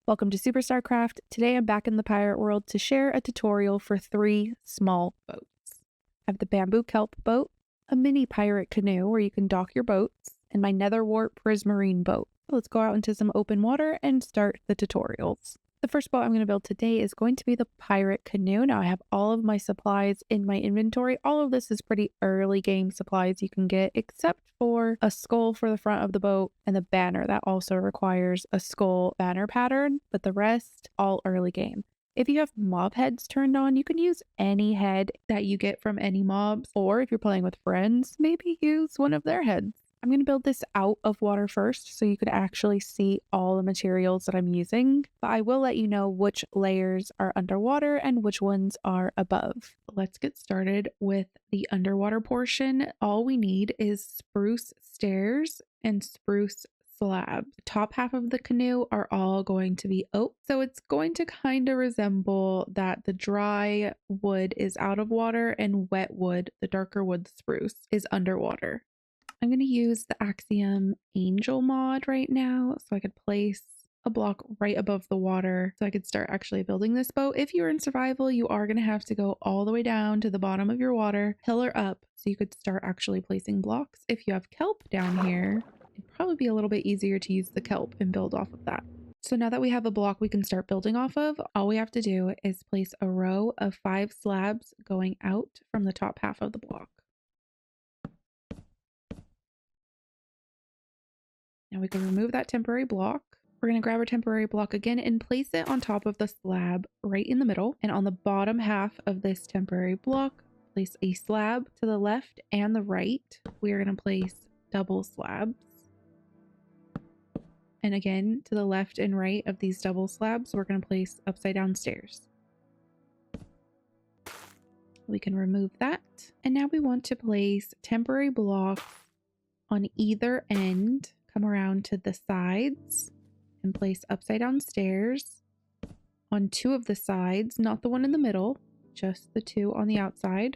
Welcome to Superstar Craft. Today I'm back in the pirate world to share a tutorial for 3 small boats. I have the bamboo kelp boat, a mini pirate canoe where you can dock your boats, and my nether wart prismarine boat. Let's go out into some open water and start the tutorials. The first boat I'm going to build today is going to be the pirate canoe. Now I have all of my supplies in my inventory. All of this is pretty early game supplies you can get, except for a skull for the front of the boat and the banner that also requires a skull banner pattern, but the rest all early game. If you have mob heads turned on, you can use any head that you get from any mobs, or if you're playing with friends, maybe use one of their heads. I'm going to build this out of water first so you can actually see all the materials that I'm using, but I will let you know which layers are underwater and which ones are above. Let's get started with the underwater portion. All we need is Spruce Stairs and Spruce Slab. The top half of the canoe are all going to be oak, so it's going to kind of resemble that the dry wood is out of water and wet wood, the darker wood, the spruce, is underwater. I'm going to use the Axiom Angel mod right now so I could place a block right above the water so I could start actually building this boat. If you're in survival, you are going to have to go all the way down to the bottom of your water, pillar up, so you could start actually placing blocks. If you have kelp down here, it'd probably be a little bit easier to use the kelp and build off of that. So now that we have a block we can start building off of, all we have to do is place a row of 5 slabs going out from the top half of the block. Now we can remove that temporary block. We're going to grab our temporary block again and place it on top of the slab right in the middle. And on the bottom half of this temporary block, place a slab to the left and the right. We are going to place double slabs. And again, to the left and right of these double slabs, we're going to place upside down stairs. We can remove that. And now we want to place temporary blocks on either end. Come around to the sides and place upside down stairs on 2 of the sides, not the one in the middle, just the 2 on the outside.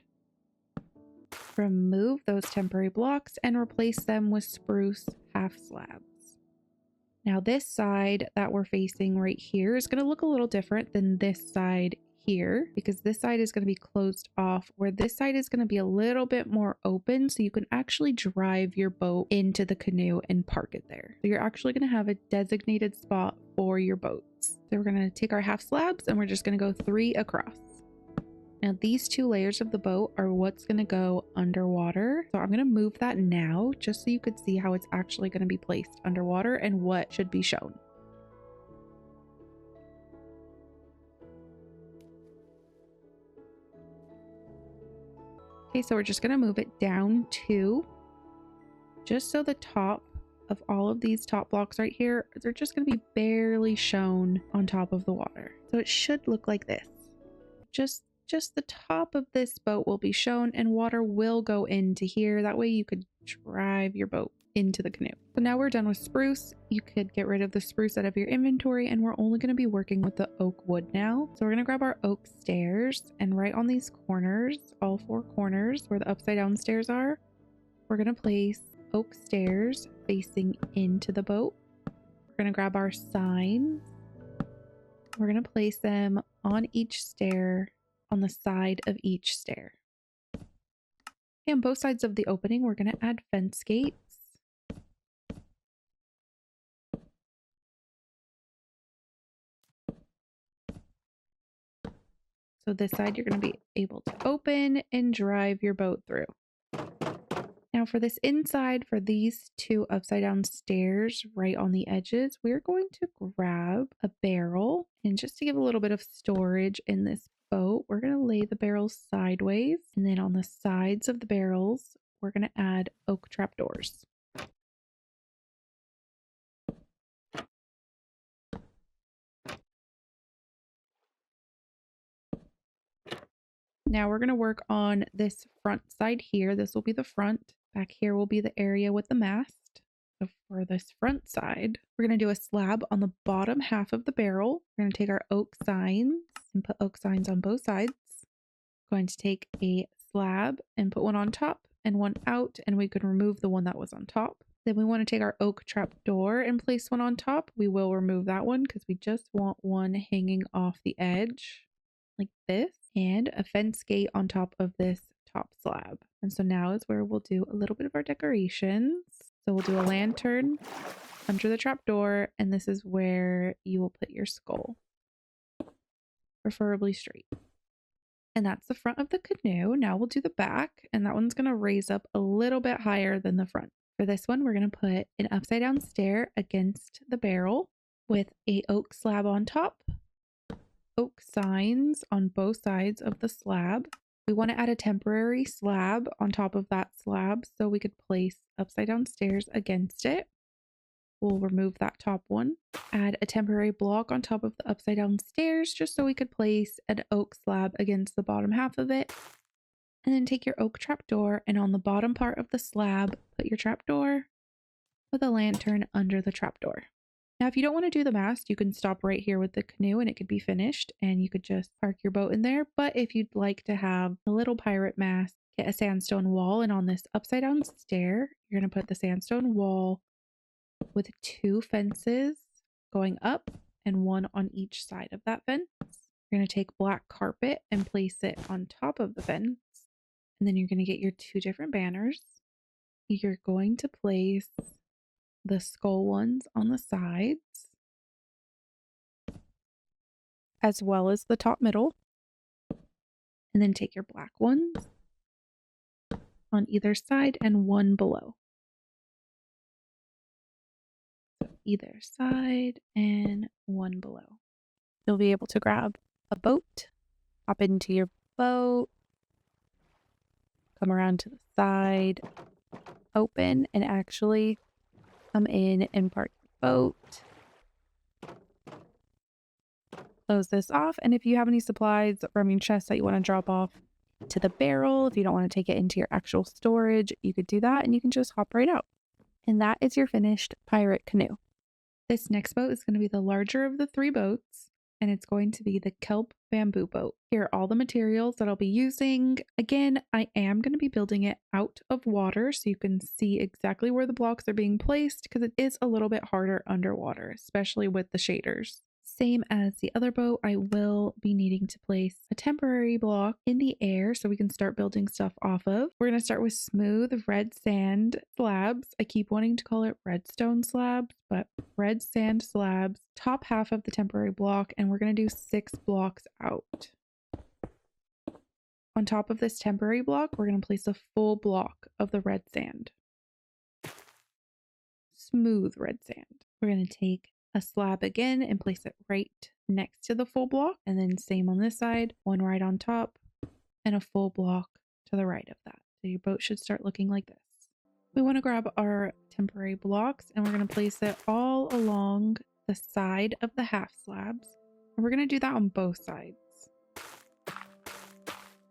Remove those temporary blocks and replace them with spruce half slabs. Now this side that we're facing right here is going to look a little different than this side here, because this side is going to be closed off, where this side is going to be a little bit more open so you can actually drive your boat into the canoe and park it there. So you're actually going to have a designated spot for your boats. So we're going to take our half slabs and we're just going to go 3 across. Now these 2 layers of the boat are what's going to go underwater. So I'm going to move that now just so you could see how it's actually going to be placed underwater and what should be shown. Okay, so we're just going to move it down 2, just so the top of all of these top blocks right here, they're just going to be barely shown on top of the water. So it should look like this. Just the top of this boat will be shown and water will go into here. That way you could drive your boat into the canoe. So now we're done with spruce. You could get rid of the spruce out of your inventory, and we're only going to be working with the oak wood now. So we're going to grab our oak stairs, and right on these corners, all 4 corners where the upside down stairs are, we're going to place oak stairs facing into the boat. We're going to grab our signs. We're going to place them on each stair, on the side of each stair. And on both sides of the opening, we're going to add fence gates. So this side you're going to be able to open and drive your boat through. Now for this inside, for these 2 upside down stairs right on the edges, we're going to grab a barrel, and just to give a little bit of storage in this boat, we're going to lay the barrels sideways, and then on the sides of the barrels, we're going to add oak trapdoors. Now we're going to work on this front side here. This will be the front. Back here will be the area with the mast. So for this front side, we're going to do a slab on the bottom half of the barrel. We're going to take our oak signs and put oak signs on both sides. Going to take a slab and put one on top and one out, and we could remove the one that was on top. Then we want to take our oak trapdoor and place one on top. We will remove that one because we just want one hanging off the edge like this, and a fence gate on top of this top slab. And so now is where we'll do a little bit of our decorations. So we'll do a lantern under the trapdoor, and this is where you will put your skull, preferably straight. And that's the front of the canoe. Now we'll do the back, and that one's going to raise up a little bit higher than the front. For this one, we're going to put an upside down stair against the barrel with a oak slab on top, oak signs on both sides of the slab. We want to add a temporary slab on top of that slab so we could place upside down stairs against it. We'll remove that top one, add a temporary block on top of the upside down stairs just so we could place an oak slab against the bottom half of it. And then take your oak trapdoor, and on the bottom part of the slab, put your trapdoor with a lantern under the trapdoor. Now, if you don't want to do the mast, you can stop right here with the canoe and it could be finished and you could just park your boat in there. But if you'd like to have a little pirate mast, get a sandstone wall, and on this upside down stair, you're going to put the sandstone wall with 2 fences going up and one on each side of that fence. You're going to take black carpet and place it on top of the fence. And then you're going to get your 2 different banners. You're going to place the skull ones on the sides, as well as the top middle. And then take your black ones on either side and one below. So either side and one below. You'll be able to grab a boat, hop into your boat, come around to the side, open, and actually come in and park your boat. Close this off, and if you have any supplies from your chest that you want to drop off to the barrel, if you don't want to take it into your actual storage, you could do that and you can just hop right out. And that is your finished pirate canoe. This next boat is going to be the larger of the 3 boats, and it's going to be the Kelp bamboo boat. Here are all the materials that I'll be using. Again, I am going to be building it out of water so you can see exactly where the blocks are being placed, because it is a little bit harder underwater, especially with the shaders. Same as the other boat, I will be needing to place a temporary block in the air so we can start building stuff off of. We're going to start with smooth red sand slabs. I keep wanting to call it redstone slabs, but red sand slabs, top half of the temporary block, and we're going to do 6 blocks out. On top of this temporary block, we're going to place a full block of the red sand. Smooth red sand. We're going to take a slab again and place it right next to the full block, and then same on this side, one right on top and a full block to the right of that. So your boat should start looking like this. We want to grab our temporary blocks and we're going to place it all along the side of the half slabs, and we're going to do that on both sides.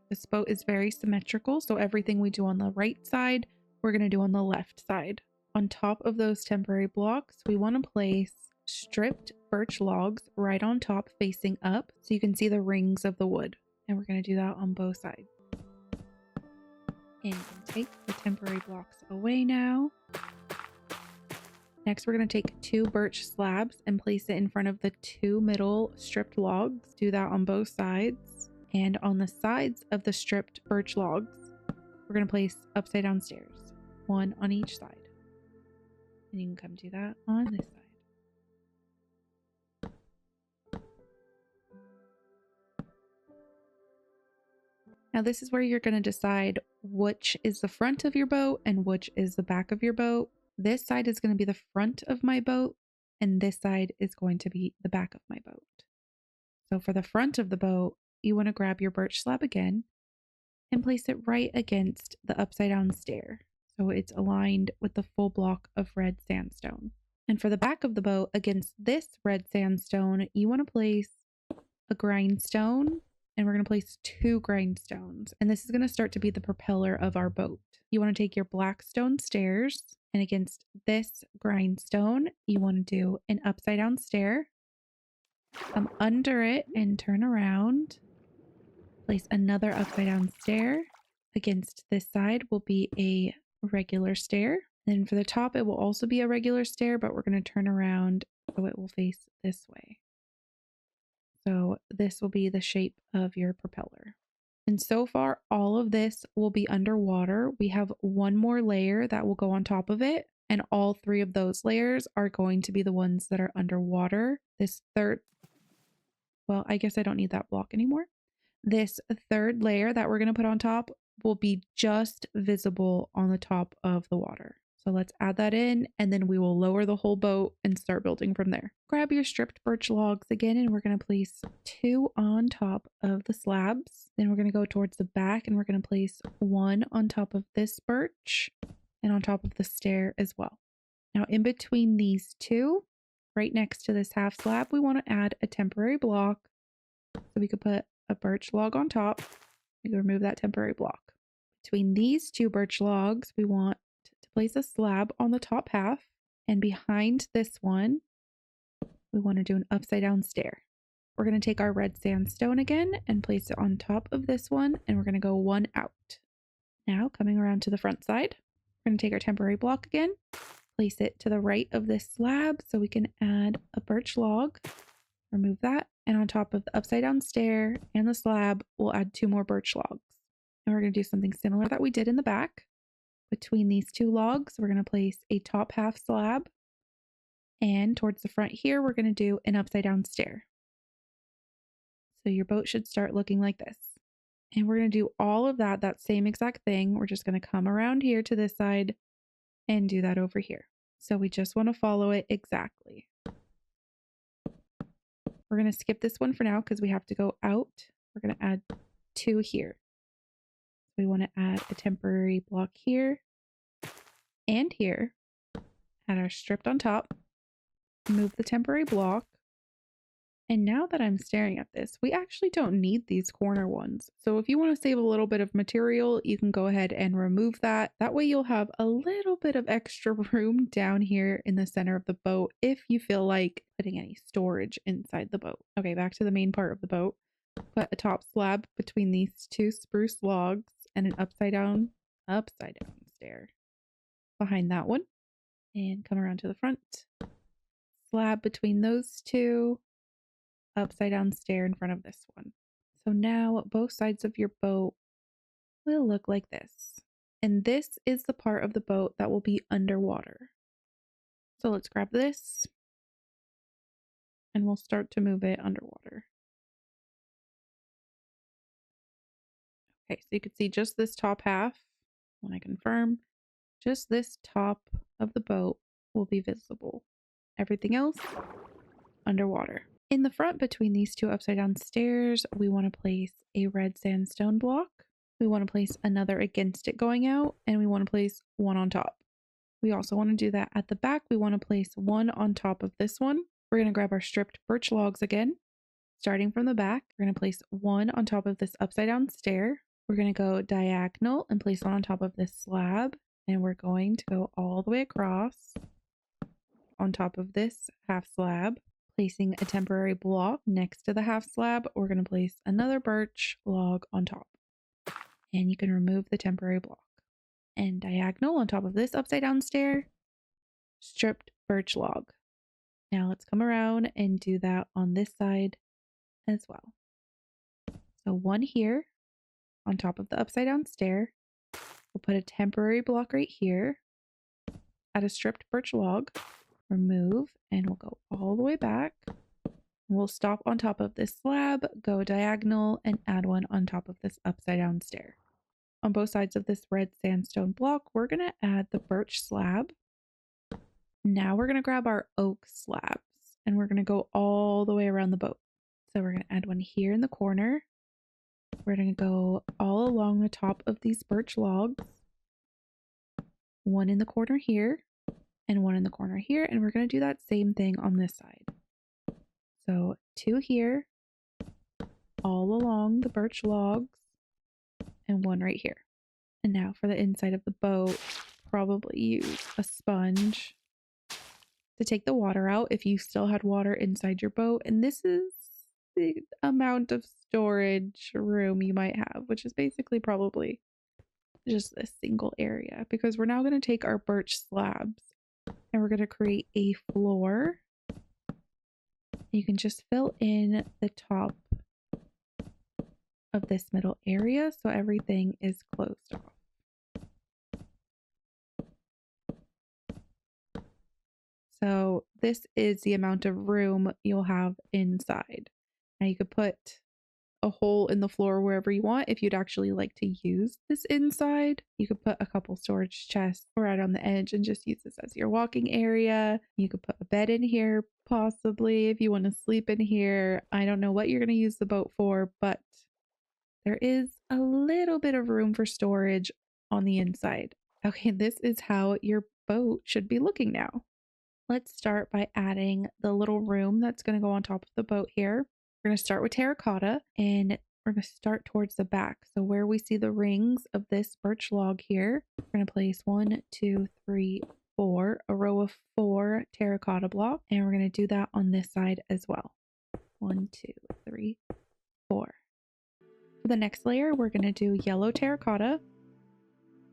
This boat is very symmetrical, so everything we do on the right side we're going to do on the left side. On top of those temporary blocks, we want to place stripped birch logs right on top facing up so you can see the rings of the wood, and we're going to do that on both sides. And take the temporary blocks away now. Next, we're going to take 2 birch slabs and place it in front of the 2 middle stripped logs. Do that on both sides, and on the sides of the stripped birch logs we're going to place upside down stairs, one on each side, and you can come do that on this side. Now this is where you're going to decide which is the front of your boat and which is the back of your boat. This side is going to be the front of my boat, and this side is going to be the back of my boat. So for the front of the boat, you want to grab your birch slab again and place it right against the upside down stair, so it's aligned with the full block of red sandstone. And for the back of the boat, against this red sandstone, you want to place a grindstone, and we're going to place 2 grindstones, and this is going to start to be the propeller of our boat. You want to take your black stone stairs, and against this grindstone you want to do an upside down stair, come under it and turn around, place another upside down stair. Against this side will be a regular stair, Then for the top, it will also be a regular stair, but we're going to turn around so it will face this way. So this will be the shape of your propeller. And so far, all of this will be underwater. We have one more layer that will go on top of it. And all three of those layers are going to be the ones that are underwater. This third, well, I guess I don't need that block anymore. This third layer that we're going to put on top will be just visible on the top of the water. So let's add that in, and then we will lower the whole boat and start building from there. Grab your stripped birch logs again, and we're going to place 2 on top of the slabs. Then we're going to go towards the back, and we're going to place 1 on top of this birch and on top of the stair as well. Now in between these two, right next to this half slab, we want to add a temporary block. So we could put a birch log on top. We can remove that temporary block. Between these 2 birch logs, we want to place a slab on the top half, and behind this one, we want to do an upside down stair. We're going to take our red sandstone again and place it on top of this one, and we're going to go 1 out. Now coming around to the front side, we're going to take our temporary block again, place it to the right of this slab so we can add a birch log, remove that, and on top of the upside down stair and the slab, we'll add 2 more birch logs. And we're going to do something similar that we did in the back. Between these 2 logs, we're going to place a top half slab, and towards the front here, we're going to do an upside down stair. So your boat should start looking like this. And we're going to do all of that same exact thing. We're just going to come around here to this side and do that over here. So we just want to follow it exactly. We're going to skip this one for now because we have to go out. We're going to add 2 here. We want to add a temporary block here and here. Add our stripped on top. Move the temporary block. And now that I'm staring at this, we actually don't need these corner ones. So if you want to save a little bit of material, you can go ahead and remove that. That way you'll have a little bit of extra room down here in the center of the boat if you feel like putting any storage inside the boat. Okay, back to the main part of the boat. Put a top slab between these 2 spruce logs and an upside down stair behind that one. And come around to the front. Slab between those 2. Upside down stair in front of this one. So now both sides of your boat will look like this. And this is the part of the boat that will be underwater. So let's grab this and we'll start to move it underwater. Okay, so you can see just this top half, when I confirm, just this top of the boat will be visible. Everything else, underwater. In the front between these 2 upside down stairs, we want to place a red sandstone block. We want to place another against it going out, and we want to place 1 on top. We also want to do that at the back. We want to place 1 on top of this one. We're going to grab our stripped birch logs again. Starting from the back, we're going to place 1 on top of this upside down stair. We're going to go diagonal and place 1 on top of this slab. And we're going to go all the way across on top of this half slab. Placing a temporary block next to the half slab, we're going to place another birch log on top. And you can remove the temporary block. And diagonal on top of this upside down stair, stripped birch log. Now let's come around and do that on this side as well. So 1 here on top of the upside down stair. We'll put a temporary block right here. Add a stripped birch log. Remove, and we'll go all the way back. We'll stop on top of this slab, go diagonal, and add 1 on top of this upside down stair. On both sides of this red sandstone block, we're going to add the birch slab. Now we're going to grab our oak slabs, and we're going to go all the way around the boat. So we're going to add 1 here in the corner. We're going to go all along the top of these birch logs. 1 in the corner here. And 1 in the corner here, and we're going to do that same thing on this side. So 2 here, all along the birch logs, and 1 right here. And now for the inside of the boat, probably use a sponge to take the water out if you still had water inside your boat. And this is the amount of storage room you might have, which is basically probably just this single area, because we're now going to take our birch slabs and we're going to create a floor. You can just fill in the top of this middle area so everything is closed off. So this is the amount of room you'll have inside. Now you could put a hole in the floor wherever you want. If you'd actually like to use this inside, you could put a couple storage chests right on the edge and just use this as your walking area. You could put a bed in here, possibly, if you want to sleep in here. I don't know what you're going to use the boat for, but there is a little bit of room for storage on the inside. Okay, this is how your boat should be looking now. Let's start by adding the little room that's going to go on top of the boat here. We're going to start with terracotta and we're going to start towards the back. So where we see the rings of this birch log here, we're going to place 1, 2, 3, 4, a row of 4 terracotta blocks. And we're going to do that on this side as well. 1, 2, 3, 4. For the next layer, we're going to do yellow terracotta.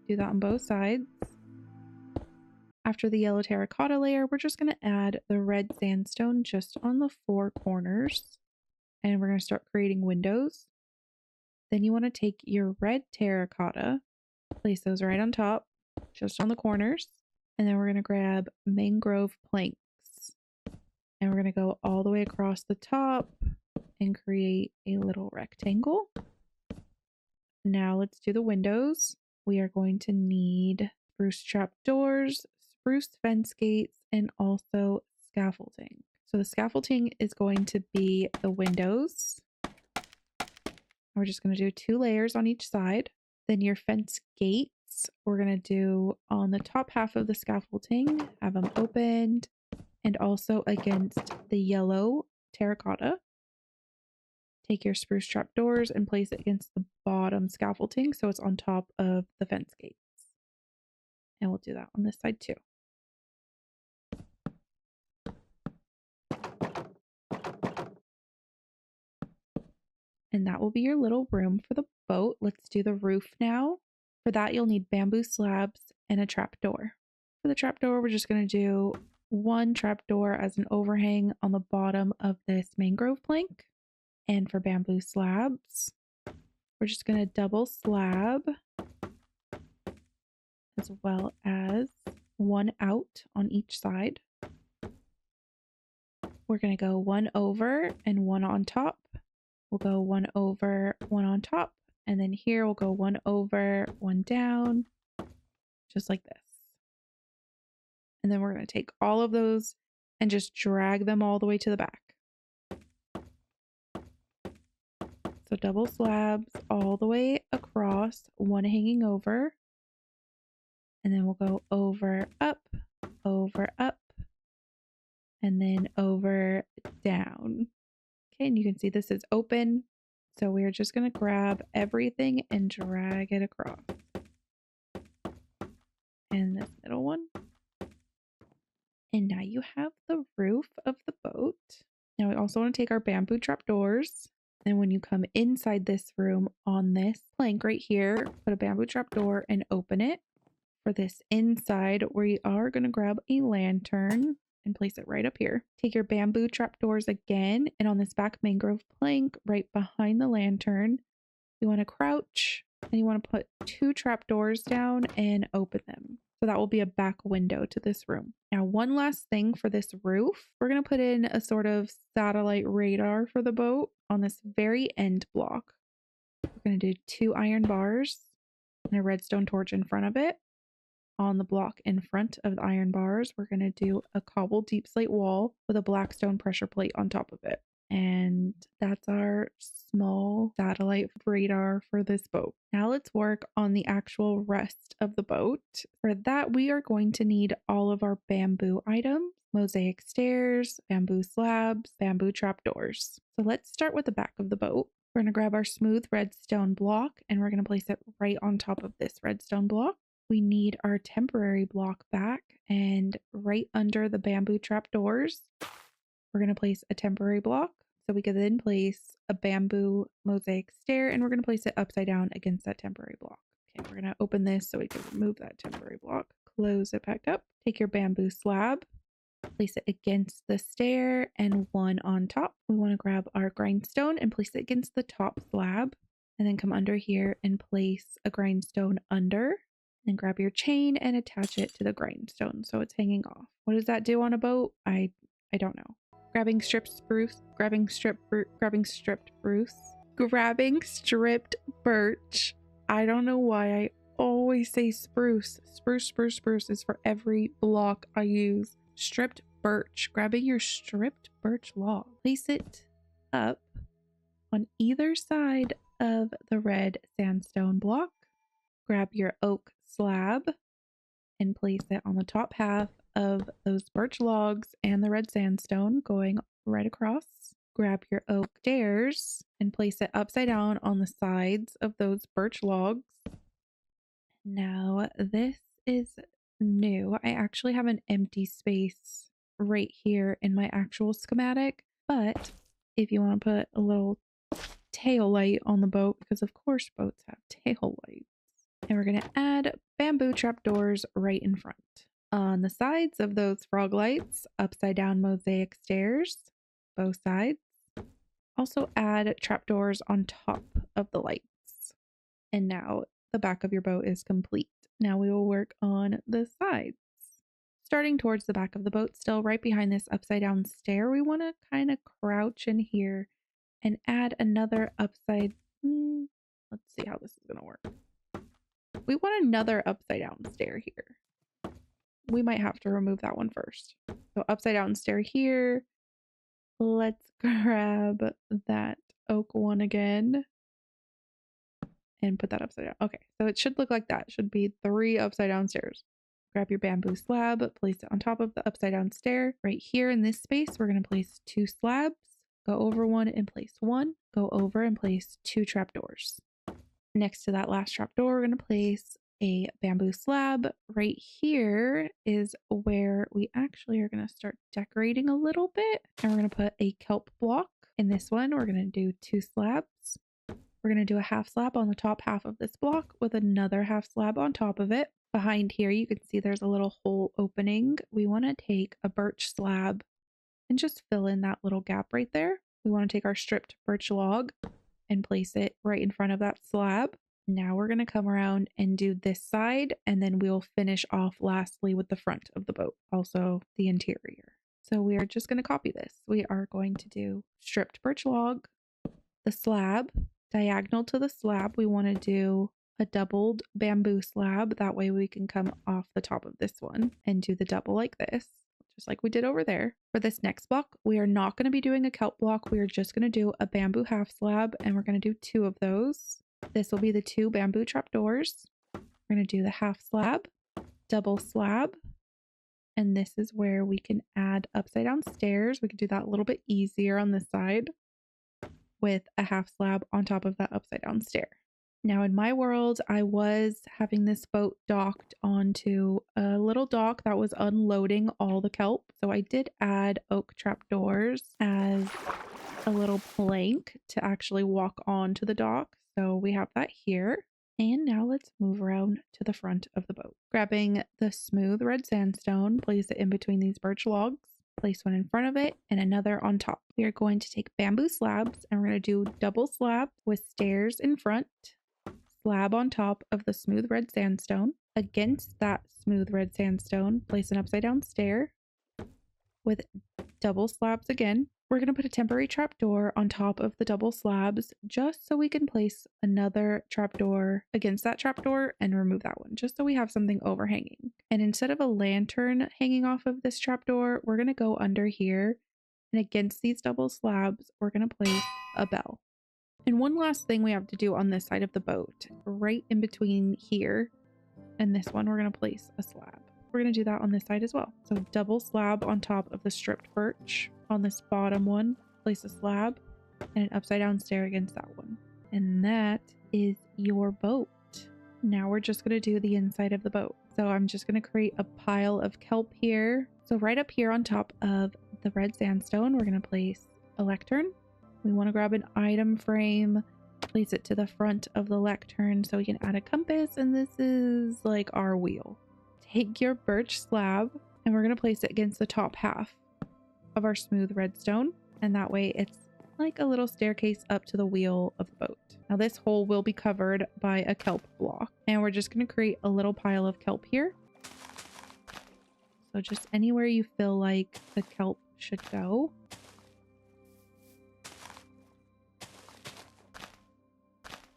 Do that on both sides. After the yellow terracotta layer, we're just going to add the red sandstone just on the 4 corners. And we're going to start creating windows. Then you want to take your red terracotta, place those right on top, just on the corners. And then we're going to grab mangrove planks. And we're going to go all the way across the top and create a little rectangle. Now let's do the windows. We are going to need spruce trapdoors, spruce fence gates, and also scaffolding. So the scaffolding is going to be the windows. We're just going to do 2 layers on each side. Then your fence gates, we're going to do on the top half of the scaffolding, have them opened, and also against the yellow terracotta. Take your spruce trapdoors and place it against the bottom scaffolding so it's on top of the fence gates. And we'll do that on this side too. And that will be your little room for the boat. Let's do the roof now. For that, you'll need bamboo slabs and a trapdoor. For the trapdoor, we're just going to do 1 trapdoor as an overhang on the bottom of this mangrove plank. And for bamboo slabs, we're just going to double slab as well as 1 out on each side. We're going to go 1 over and 1 on top. We'll go 1 over, 1 on top. And then here we'll go 1 over, 1 down, just like this. And then we're going to take all of those and just drag them all the way to the back. So double slabs all the way across, 1 hanging over. And then we'll go over, up, and then over, down. Okay, and you can see this is open. So we're just going to grab everything and drag it across. And this middle one. And now you have the roof of the boat. Now we also want to take our bamboo trapdoors. And when you come inside this room on this plank right here, put a bamboo trapdoor and open it. For this inside, we are going to grab a lantern and place it right up here. Take your bamboo trapdoors again, and on this back mangrove plank right behind the lantern, you want to crouch and you want to put 2 trapdoors down and open them. So that will be a back window to this room. Now, one last thing for this roof, we're going to put in a sort of satellite radar for the boat on this very end block. We're going to do 2 iron bars and a redstone torch in front of it. On the block in front of the iron bars, we're going to do a cobbled deep slate wall with a black stone pressure plate on top of it. And that's our small satellite radar for this boat. Now let's work on the actual rest of the boat. For that, we are going to need all of our bamboo items, mosaic stairs, bamboo slabs, bamboo trapdoors. So let's start with the back of the boat. We're going to grab our smooth redstone block and we're going to place it right on top of this redstone block. We need our temporary block back, and right under the bamboo trapdoors, we're going to place a temporary block. So we can then place a bamboo mosaic stair and we're going to place it upside down against that temporary block. Okay, we're gonna open this so we can remove that temporary block. Close it back up. Take your bamboo slab, place it against the stair and one on top. We want to grab our grindstone and place it against the top slab, and then come under here and place a grindstone under. And grab your chain and attach it to the grindstone so it's hanging off. What does that do on a boat? I don't know. Grabbing stripped spruce, grabbing stripped birch. I don't know why I always say spruce. Spruce is for every block I use. Stripped birch. Grabbing your stripped birch log. Place it up on either side of the red sandstone block. Grab your oak slab and place it on the top half of those birch logs and the red sandstone going right across. Grab your oak stairs and place it upside down on the sides of those birch logs. Now this is new. I actually have an empty space right here in my actual schematic, but if you want to put a little tail light on the boat, because of course boats have tail lights, and we're going to add bamboo trapdoors right in front. On the sides of those frog lights, upside down mosaic stairs, both sides. Also add trapdoors on top of the lights. And now the back of your boat is complete. Now we will work on the sides. Starting towards the back of the boat, still right behind this upside down stair, we want to kind of crouch in here and add another upside. Let's see how this is going to work. We want another upside down stair here. We might have to remove that one first. So upside down stair here. Let's grab that oak one again and put that upside down. Okay, so it should look like that. It should be 3 upside down stairs. Grab your bamboo slab, place it on top of the upside down stair. Right here in this space, we're going to place 2 slabs. Go over one and place 1. Go over and place 2 trapdoors. Next to that last trapdoor, we're going to place a bamboo slab. Right here is where we actually are going to start decorating a little bit. And we're going to put a kelp block. In this one, we're going to do 2 slabs. We're going to do a half slab on the top half of this block with another half slab on top of it. Behind here, you can see there's a little hole opening. We want to take a birch slab and just fill in that little gap right there. We want to take our stripped birch log and place it right in front of that slab. Now we're going to come around and do this side, and then we'll finish off lastly with the front of the boat, also the interior. So we are just going to copy this. We are going to do stripped birch log, the slab, diagonal to the slab. We want to do a doubled bamboo slab. That way we can come off the top of this one and do the double like this, just like we did over there. For this next block, we are not going to be doing a kelp block. We are just going to do a bamboo half slab, and we're going to do 2 of those. This will be the 2 bamboo trapdoors. We're going to do the half slab, double slab, and this is where we can add upside down stairs. We can do that a little bit easier on this side with a half slab on top of that upside down stair. Now in my world, I was having this boat docked onto a little dock that was unloading all the kelp. So I did add oak trapdoors as a little plank to actually walk onto the dock. So we have that here. And now let's move around to the front of the boat. Grabbing the smooth red sandstone, place it in between these birch logs. Place one in front of it and another on top. We are going to take bamboo slabs and we're going to do double slabs with stairs in front. Slab on top of the smooth red sandstone. Against that smooth red sandstone, place an upside down stair with double slabs again. We're going to put a temporary trapdoor on top of the double slabs just so we can place another trapdoor against that trapdoor and remove that one, just so we have something overhanging. And instead of a lantern hanging off of this trapdoor, we're going to go under here, and against these double slabs, we're going to place a bell. And one last thing we have to do on this side of the boat, right in between here and this one, we're going to place a slab. We're going to do that on this side as well. So double slab on top of the stripped birch. On this bottom one, place a slab and an upside down stair against that one. And that is your boat. Now we're just going to do the inside of the boat. So I'm just going to create a pile of kelp here. So right up here on top of the red sandstone, we're going to place a lectern. We want to grab an item frame Place it to the front of the lectern so we can add a compass, and this is like our wheel. Take your birch slab and we're going to place it against the top half of our smooth redstone, and that way it's like a little staircase up to the wheel of the boat. Now this hole will be covered by a kelp block, and we're just going to create a little pile of kelp here. So just anywhere you feel like the kelp should go.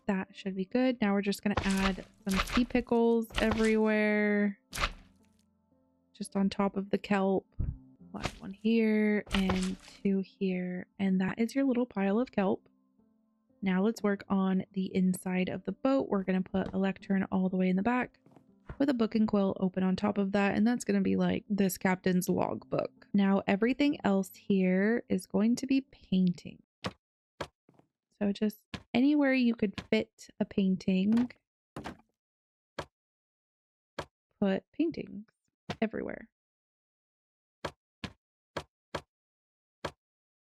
That should be good. Now we're just going to add some sea pickles everywhere, just on top of the kelp. We'll add one here and two here, and that is your little pile of kelp. Now let's work on the inside of the boat. We're going to put a lectern all the way in the back with a book and quill open on top of that, and that's going to be like this captain's logbook. Now everything else here is going to be painting. So just anywhere you could fit a painting, put paintings everywhere.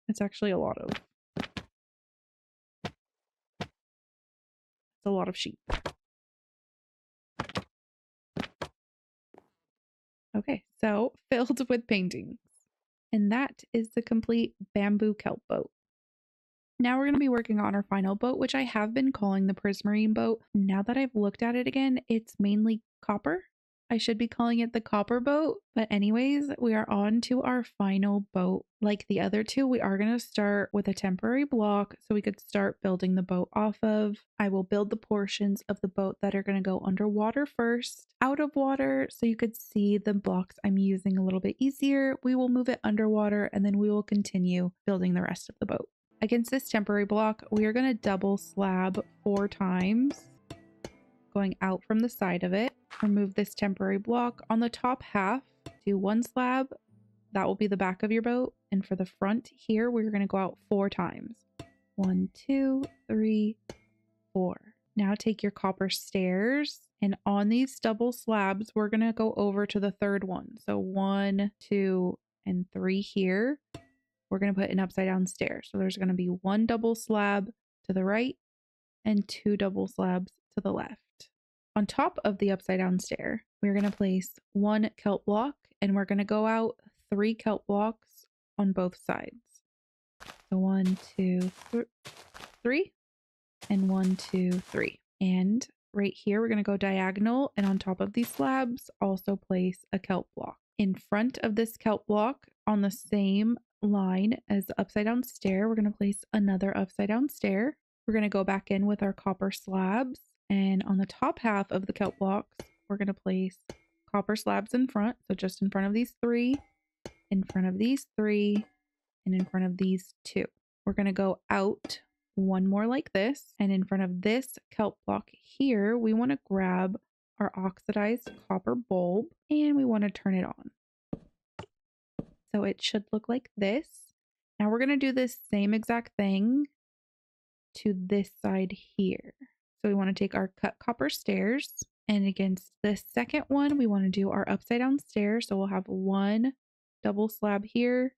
It's actually a lot of sheep. Okay, so filled with paintings. And that is the complete bamboo kelp boat. Now we're going to be working on our final boat, which I have been calling the Prismarine boat. Now that I've looked at it again, it's mainly copper. I should be calling it the copper boat. But anyways, we are on to our final boat. Like the other two, we are going to start with a temporary block so we could start building the boat off of. I will build the portions of the boat that are going to go underwater first, out of water, so you could see the blocks I'm using a little bit easier. We will move it underwater, and then we will continue building the rest of the boat. Against this temporary block, we are going to double slab 4 times, going out from the side of it. Remove this temporary block. On the top half, do 1 slab. That will be the back of your boat. And for the front here, we're going to go out 4 times. 1, 2, 3, 4. Now take your copper stairs, and on these double slabs, we're going to go over to the third one. So 1, 2, and 3 here. We're going to put an upside down stair. So there's going to be 1 double slab to the right and 2 double slabs to the left. On top of the upside down stair, we're going to place 1 kelp block, and we're going to go out 3 kelp blocks on both sides. So 1, 2, 3, and 1, 2, 3. And right here, we're going to go diagonal, and on top of these slabs, also place a kelp block. In front of this kelp block, on the same line as the upside down stair, we're going to place another upside down stair. We're going to go back in with our copper slabs, and on the top half of the kelp blocks, we're going to place copper slabs in front. So just in front of these 3, in front of these 3, and in front of these 2. We're going to go out 1 more like this, and in front of this kelp block here, we want to grab our oxidized copper bulb, and we want to turn it on. So it should look like this. Now we're going to do this same exact thing to this side here. So we want to take our cut copper stairs, and against the second one, we want to do our upside down stairs. So we'll have 1 double slab here,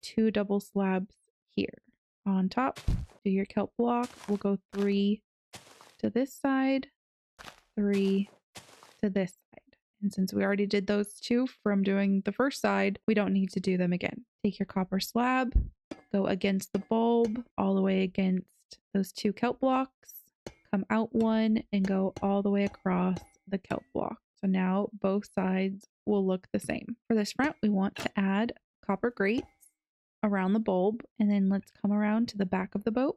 2 double slabs here. On top, do your kelp block. We'll go 3 to this side, 3 to this side. And since we already did those 2 from doing the first side, we don't need to do them again. Take your copper slab, go against the bulb, all the way against those 2 kelp blocks, come out 1, and go all the way across the kelp block. So now both sides will look the same. For this front, we want to add copper grates around the bulb, and then let's come around to the back of the boat.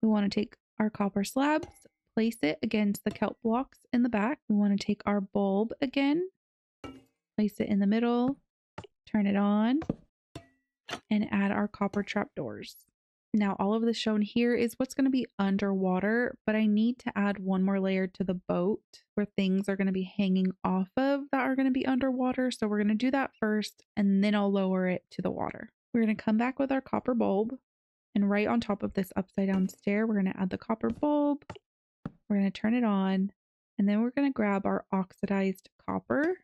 We want to take our copper slabs, place it against the kelp blocks in the back. We want to take our bulb again, place it in the middle, turn it on, and add our copper trapdoors. Now all of this shown here is what's going to be underwater, but I need to add 1 more layer to the boat where things are going to be hanging off of that are going to be underwater. So we're going to do that first, and then I'll lower it to the water. We're going to come back with our copper bulb, and right on top of this upside down stair, we're going to add the copper bulb. We're going to turn it on, and then we're going to grab our oxidized copper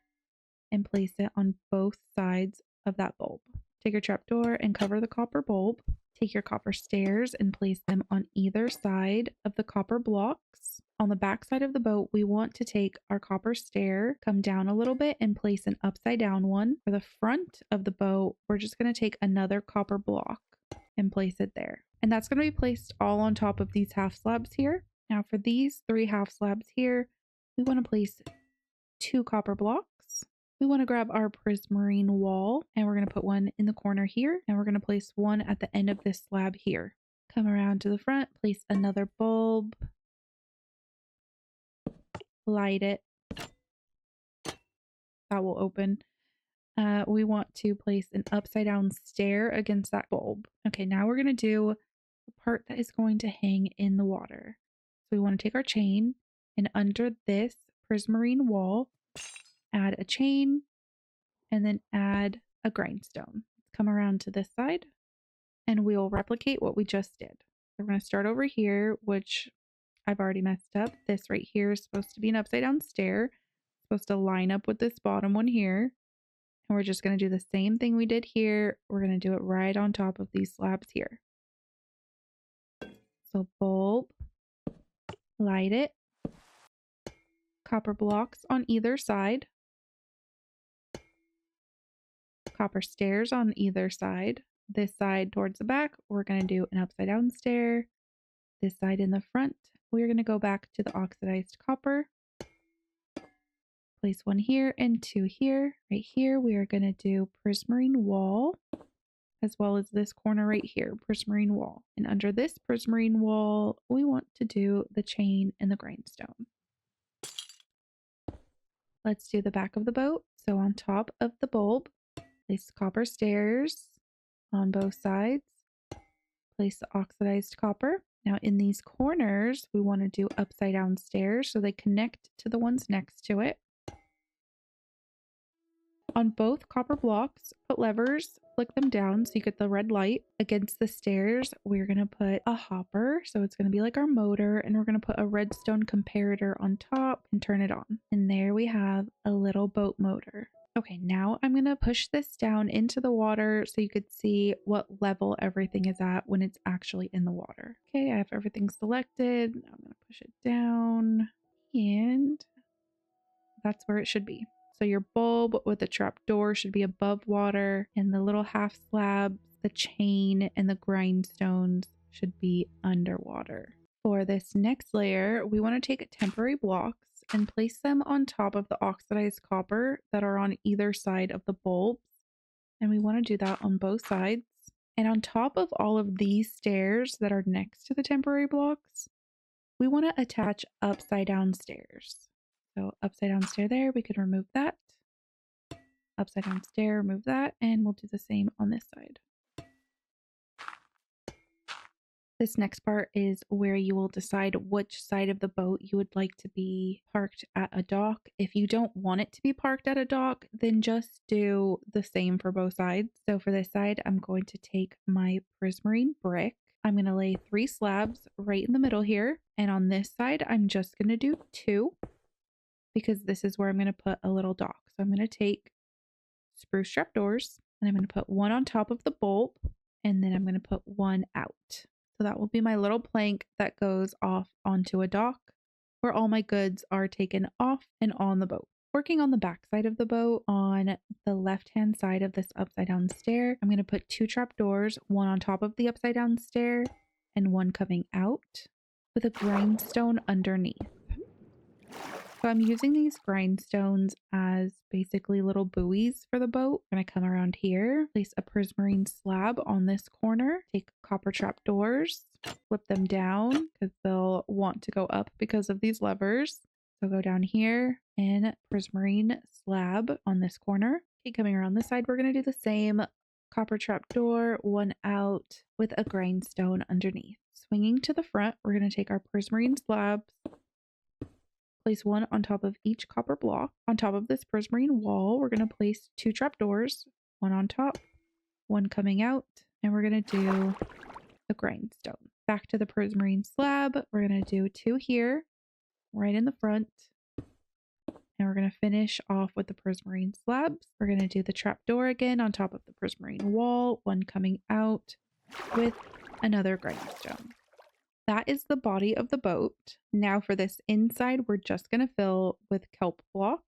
and place it on both sides of that bulb. Take your trapdoor and cover the copper bulb. Take your copper stairs and place them on either side of the copper blocks. On the back side of the boat, we want to take our copper stair, come down a little bit and place an upside down one. For the front of the boat, we're just going to take another copper block and place it there. And that's going to be placed all on top of these half slabs here. Now for these 3 half slabs here, we want to place 2 copper blocks. We want to grab our prismarine wall and we're going to put one in the corner here, and we're going to place one at the end of this slab here. Come around to the front, place another bulb, light it. That will open. We want to place an upside down stair against that bulb. Okay, now we're going to do the part that is going to hang in the water. So we want to take our chain and under this prismarine wall, add a chain and then add a grindstone. Come around to this side and we'll replicate what we just did. We're going to start over here, which I've already messed up. This right here is supposed to be an upside down stair. It's supposed to line up with this bottom one here. And we're just going to do the same thing we did here. We're going to do it right on top of these slabs here. So bulb, light it, copper blocks on either side, copper stairs on either side. This side towards the back, we're going to do an upside down stair. This side in the front, we're going to go back to the oxidized copper. Place 1 here and 2 here. Right here, we are going to do prismarine wall, as well as this corner right here, prismarine wall. And under this prismarine wall, we want to do the chain and the grindstone. Let's do the back of the boat. So on top of the bulb, place copper stairs on both sides. Place the oxidized copper. Now in these corners, we want to do upside down stairs so they connect to the ones next to it. On both copper blocks, put levers, flick them down so you get the red light. Against the stairs, we're going to put a hopper. So it's going to be like our motor, and we're going to put a redstone comparator on top and turn it on. And there we have a little boat motor. Okay, now I'm going to push this down into the water so you could see what level everything is at when it's actually in the water. Okay, I have everything selected. Now I'm going to push it down and that's where it should be. So your bulb with the trapdoor should be above water, and the little half slabs, the chain, and the grindstones should be underwater. For this next layer, we want to take temporary blocks and place them on top of the oxidized copper that are on either side of the bulbs. And we want to do that on both sides. And on top of all of these stairs that are next to the temporary blocks, we want to attach upside down stairs. So upside down stair there, we could remove that. Upside down stair, remove that, and we'll do the same on this side. This next part is where you will decide which side of the boat you would like to be parked at a dock. If you don't want it to be parked at a dock, then just do the same for both sides. So for this side, I'm going to take my prismarine brick. I'm going to lay 3 slabs right in the middle here. And on this side, I'm just going to do 2. Because this is where I'm going to put a little dock. So I'm going to take spruce trapdoors and I'm going to put one on top of the bulb, and then I'm going to put one out. So that will be my little plank that goes off onto a dock where all my goods are taken off and on the boat. Working on the back side of the boat, on the left hand side of this upside down stair, I'm going to put 2 trapdoors, one on top of the upside down stair and one coming out with a grindstone underneath. So I'm using these grindstones as basically little buoys for the boat. I'm going to come around here, place a prismarine slab on this corner, take copper trapdoors, flip them down because they'll want to go up because of these levers. So go down here and prismarine slab on this corner. Okay, coming around this side, we're going to do the same. Copper trapdoor, one out with a grindstone underneath. Swinging to the front, we're going to take our prismarine slabs, place one on top of each copper block. On top of this prismarine wall, we're going to place 2 trapdoors, one on top, one coming out, and we're going to do the grindstone. Back to the prismarine slab, we're going to do 2 here, right in the front, and we're going to finish off with the prismarine slabs. We're going to do the trapdoor again on top of the prismarine wall, one coming out, with another grindstone. That is the body of the boat. Now for this inside, we're just going to fill with kelp blocks.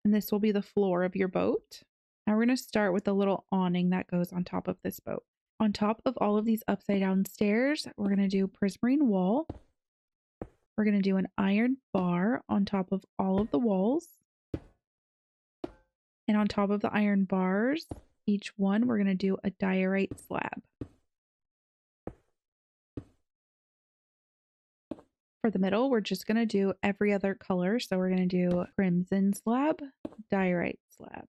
And this will be the floor of your boat. Now we're going to start with the little awning that goes on top of this boat. On top of all of these upside down stairs, we're going to do prismarine wall. We're going to do an iron bar on top of all of the walls. And on top of the iron bars, each one, we're going to do a diorite slab. For the middle, we're just going to do every other color. So we're going to do crimson slab, diorite slab,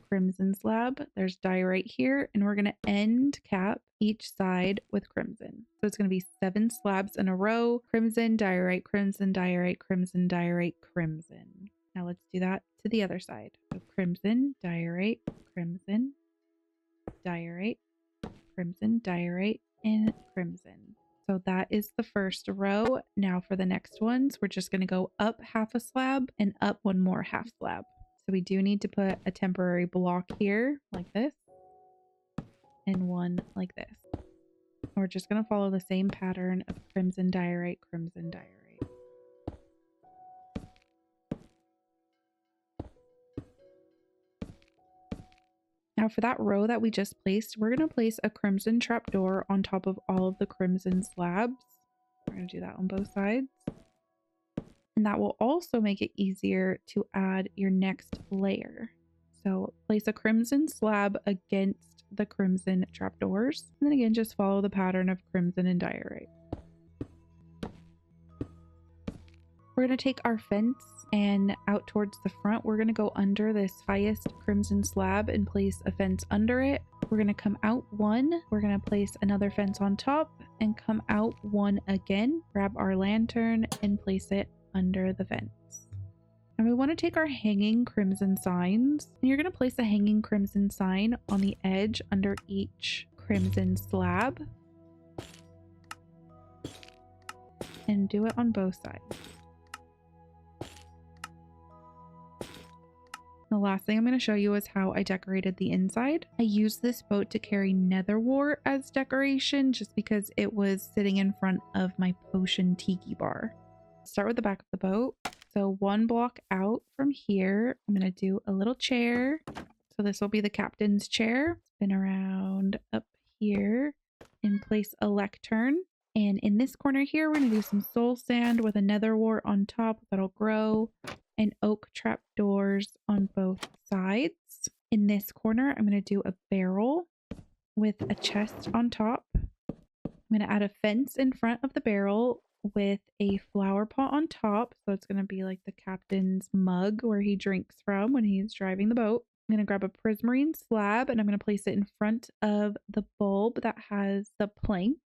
crimson slab. There's diorite here, and we're going to end cap each side with crimson. So it's going to be 7 slabs in a row. Crimson, diorite, crimson, diorite, crimson, diorite, crimson. Now let's do that to the other side. So crimson, diorite, crimson, diorite, crimson, diorite, and crimson. So that is the first row. Now for the next ones, we're just going to go up half a slab and up one more half slab. So we do need to put a temporary block here like this and one like this. We're just going to follow the same pattern of crimson diorite, crimson diorite. Now for that row that we just placed, we're going to place a crimson trapdoor on top of all of the crimson slabs. We're going to do that on both sides. And that will also make it easier to add your next layer. So place a crimson slab against the crimson trapdoors. And then again, just follow the pattern of crimson and diorite. We're going to take our fence and out towards the front, we're going to go under this highest crimson slab and place a fence under it. We're going to come out one. We're going to place another fence on top and come out one again. Grab our lantern and place it under the fence. And we want to take our hanging crimson signs. And you're going to place a hanging crimson sign on the edge under each crimson slab. And do it on both sides. The last thing I'm going to show you is how I decorated the inside. I used this boat to carry netherwort as decoration just because it was sitting in front of my potion tiki bar. Start with the back of the boat. So one block out from here, I'm going to do a little chair. So this will be the captain's chair. Spin around up here and place a lectern. And in this corner here, we're going to do some soul sand with a netherwort on top that'll grow, and oak trapdoors on both sides. In this corner, I'm going to do a barrel with a chest on top. I'm going to add a fence in front of the barrel with a flower pot on top. So it's going to be like the captain's mug where he drinks from when he's driving the boat. I'm going to grab a prismarine slab and I'm going to place it in front of the bulb that has the plank.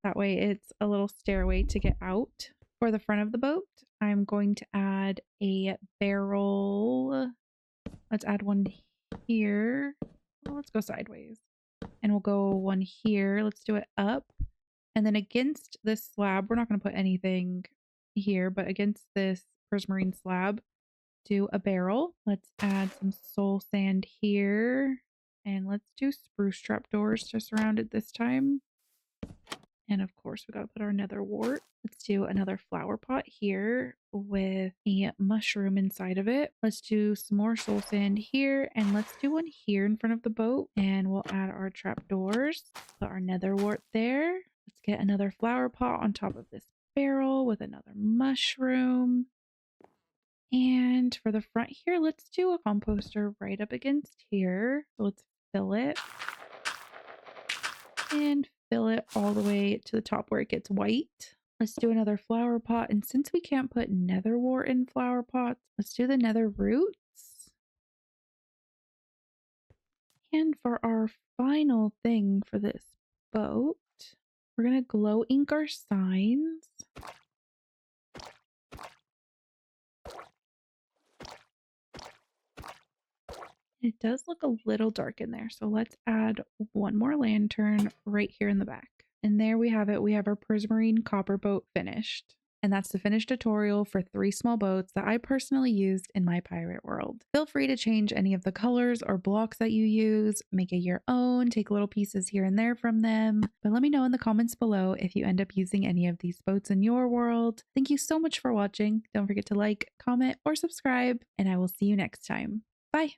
That way it's a little stairway to get out. For the front of the boat, I'm going to add a barrel. Let's add one here. Well, let's go sideways. And we'll go one here. Let's do it up. And then against this slab, we're not going to put anything here, but against this prismarine slab, do a barrel. Let's add some soul sand here. And let's do spruce trapdoors to surround it this time. And of course, we got to put our netherwort. Let's do another flower pot here with a mushroom inside of it. Let's do some more soul sand here. And let's do one here in front of the boat. And we'll add our trapdoors. Put our netherwort there. Let's get another flower pot on top of this barrel with another mushroom. And for the front here, let's do a composter right up against here. So let's fill it. And fill it all the way to the top where it gets white. Let's do another flower pot. And since we can't put netherwort in flower pots, let's do the nether roots. And for our final thing for this boat, we're going to glow ink our signs. It does look a little dark in there, so let's add one more lantern right here in the back. And there we have it. We have our prismarine copper boat finished. And that's the finished tutorial for 3 small boats that I personally used in my pirate world. Feel free to change any of the colors or blocks that you use, make it your own, take little pieces here and there from them. But let me know in the comments below if you end up using any of these boats in your world. Thank you so much for watching. Don't forget to like, comment, or subscribe, and I will see you next time. Bye!